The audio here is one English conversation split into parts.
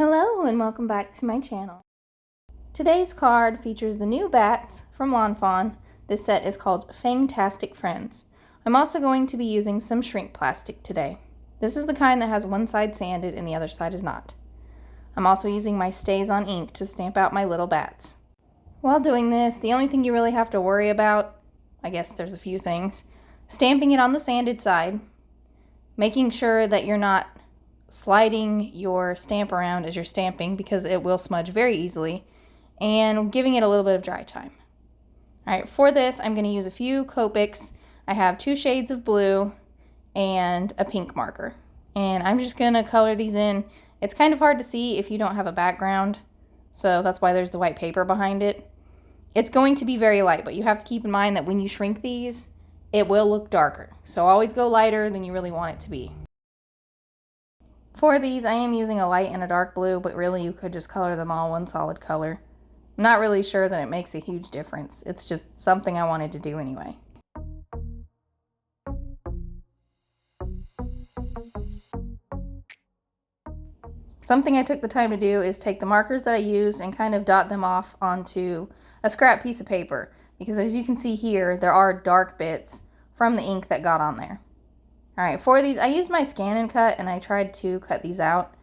Hello and welcome back to my channel. Today's card features the new bats from Fawn. This set is called Fangtastic Friends. I'm also going to be using some shrink plastic today. This is the kind that has one side sanded and the other side is not. I'm also using my StazOn ink to stamp out my little bats. While doing this, the only thing you really have to worry about, I guess there's a few things, stamping it on the sanded side, making sure that you're not sliding your stamp around as you're stamping because it will smudge very easily, and giving it a little bit of dry time. Alright, for this I'm going to use a few Copics. I have 2 shades of blue and a pink marker. And I'm just going to color these in. It's kind of hard to see if you don't have a background, so that's why there's the white paper behind it. It's going to be very light, but you have to keep in mind that when you shrink these, it will look darker. So always go lighter than you really want it to be. For these, I am using a light and a dark blue, but really you could just color them all one solid color. I'm not really sure that it makes a huge difference. It's just something I wanted to do anyway. Something I took the time to do is take the markers that I used and kind of dot them off onto a scrap piece of paper, because as you can see here, there are dark bits from the ink that got on there. Alright, for these, I used my scan and cut, and I tried to cut these out.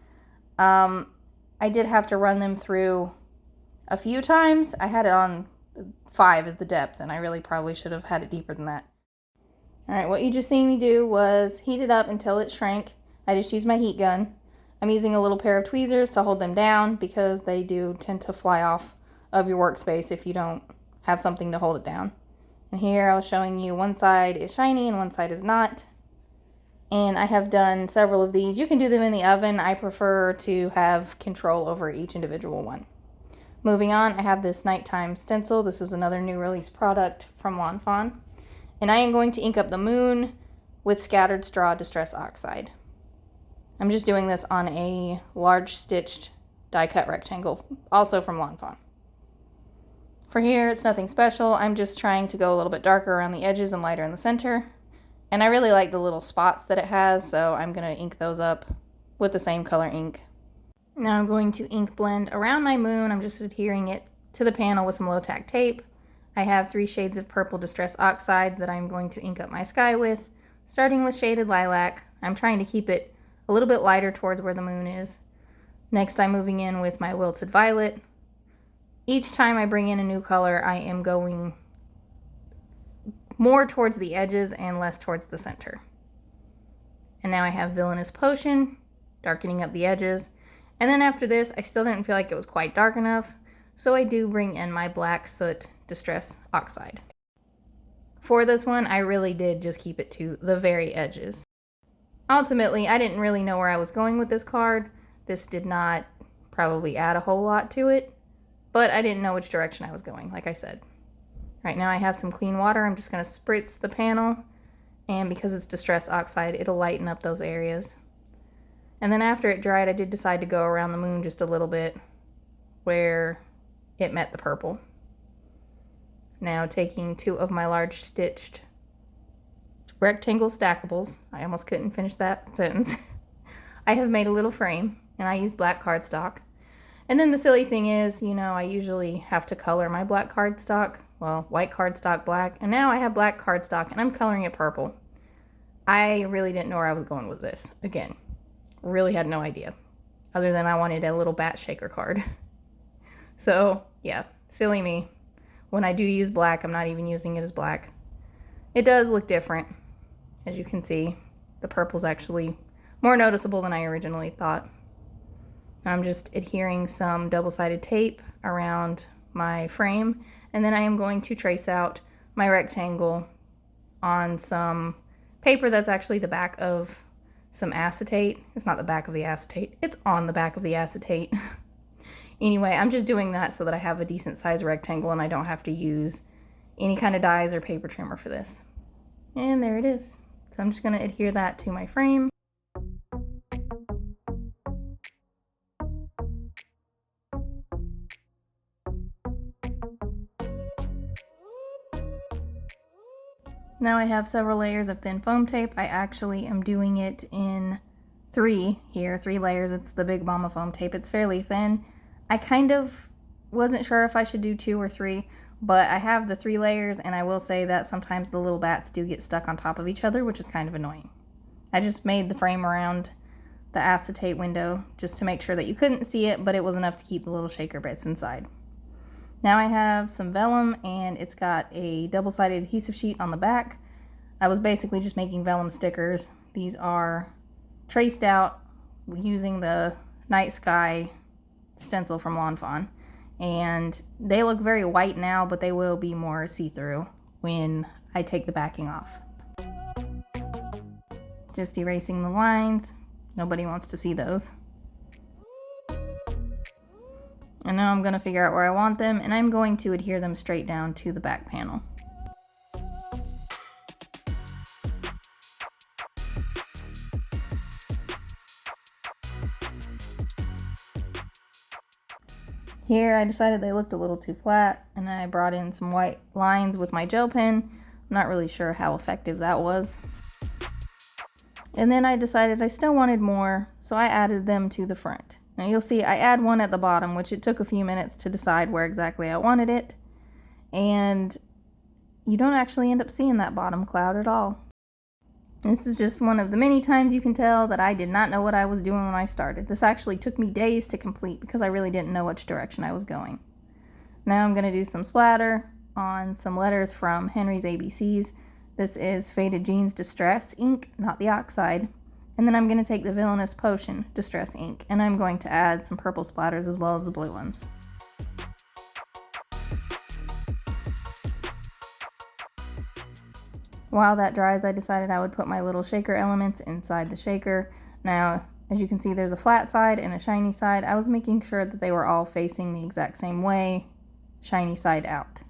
I did have to run them through a few times. I had it on 5 as the depth, and I really probably should have had it deeper than that. Alright, what you just seen me do was heat it up until it shrank. I just used my heat gun. I'm using a little pair of tweezers to hold them down because they do tend to fly off of your workspace if you don't have something to hold it down. And here I was showing you one side is shiny and one side is not. And I have done several of these. You can do them in the oven. I prefer to have control over each individual one. Moving on, I have this nighttime stencil. This is another new release product from Fawn. And I am going to ink up the moon with Scattered Straw Distress Oxide. I'm just doing this on a large stitched die cut rectangle, also from Fawn. For here, it's nothing special. I'm just trying to go a little bit darker around the edges and lighter in the center. And I really like the little spots that it has, so I'm going to ink those up with the same color ink. Now I'm going to ink blend around my moon. I'm just adhering it to the panel with some low-tack tape. I have 3 shades of purple Distress Oxide that I'm going to ink up my sky with, starting with Shaded Lilac. I'm trying to keep it a little bit lighter towards where the moon is. Next, I'm moving in with my Wilted Violet. Each time I bring in a new color, I am going more towards the edges and less towards the center. And now I have Villainous Potion, darkening up the edges. And then after this, I still didn't feel like it was quite dark enough, so I do bring in my black Soot Distress Oxide. For this one, I really did just keep it to the very edges. Ultimately, I didn't really know where I was going with this card. This did not probably add a whole lot to it, but I didn't know which direction I was going, like I said. Right now I have some clean water. I'm just going to spritz the panel, and because it's Distress Oxide, it'll lighten up those areas. And then after it dried, I did decide to go around the moon just a little bit where it met the purple. Now taking 2 of my large stitched rectangle stackables, I almost couldn't finish that sentence, I have made a little frame, and I use black cardstock. And then the silly thing is, you know, I usually have to color my black cardstock. Well, white cardstock black, and now I have black cardstock and I'm coloring it purple. I really didn't know where I was going with this. Again, really had no idea, other than I wanted a little bat shaker card. So yeah, silly me. When I do use black, I'm not even using it as black. It does look different. As you can see, the purple's actually more noticeable than I originally thought. I'm just adhering some double-sided tape around my frame, and then I am going to trace out my rectangle on some paper that's actually the back of some acetate. It's not the back of the acetate, it's on the back of the acetate. Anyway, I'm just doing that so that I have a decent sized rectangle and I don't have to use any kind of dies or paper trimmer for this. And there it is. So I'm just going to adhere that to my frame. Now I have several layers of thin foam tape. I actually am doing it in three layers. It's the Big Mama foam tape. It's fairly thin. I kind of wasn't sure if I should do 2 or 3, but I have the 3 layers, and I will say that sometimes the little bats do get stuck on top of each other, which is kind of annoying. I just made the frame around the acetate window just to make sure that you couldn't see it, but it was enough to keep the little shaker bits inside. Now I have some vellum, and it's got a double-sided adhesive sheet on the back. I was basically just making vellum stickers. These are traced out using the Night Sky stencil from Fawn, and they look very white now, but they will be more see-through when I take the backing off. Just erasing the lines. Nobody wants to see those. And now I'm going to figure out where I want them, and I'm going to adhere them straight down to the back panel. Here I decided they looked a little too flat, and I brought in some white lines with my gel pen. I'm not really sure how effective that was. And then I decided I still wanted more, so I added them to the front. Now you'll see I add one at the bottom, which it took a few minutes to decide where exactly I wanted it. And you don't actually end up seeing that bottom cloud at all. This is just one of the many times you can tell that I did not know what I was doing when I started. This actually took me days to complete because I really didn't know which direction I was going. Now I'm going to do some splatter on some letters from Henry's ABCs. This is Faded Jeans Distress ink, not the Oxide. And then I'm going to take the Villainous Potion Distress ink, and I'm going to add some purple splatters as well as the blue ones. While that dries, I decided I would put my little shaker elements inside the shaker. Now, as you can see, there's a flat side and a shiny side. I was making sure that they were all facing the exact same way, shiny side out.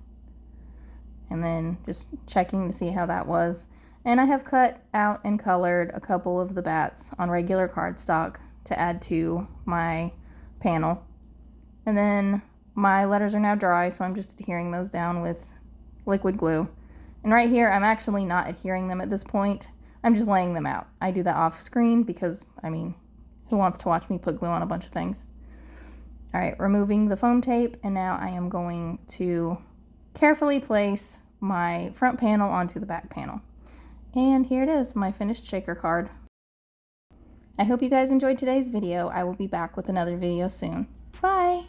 And then just checking to see how that was. And I have cut out and colored a couple of the bats on regular cardstock to add to my panel. And then my letters are now dry, so I'm just adhering those down with liquid glue. And right here, I'm actually not adhering them at this point. I'm just laying them out. I do that off screen because, I mean, who wants to watch me put glue on a bunch of things? All right, removing the foam tape, and now I am going to carefully place my front panel onto the back panel. And here it is, my finished shaker card. I hope you guys enjoyed today's video. I will be back with another video soon. Bye!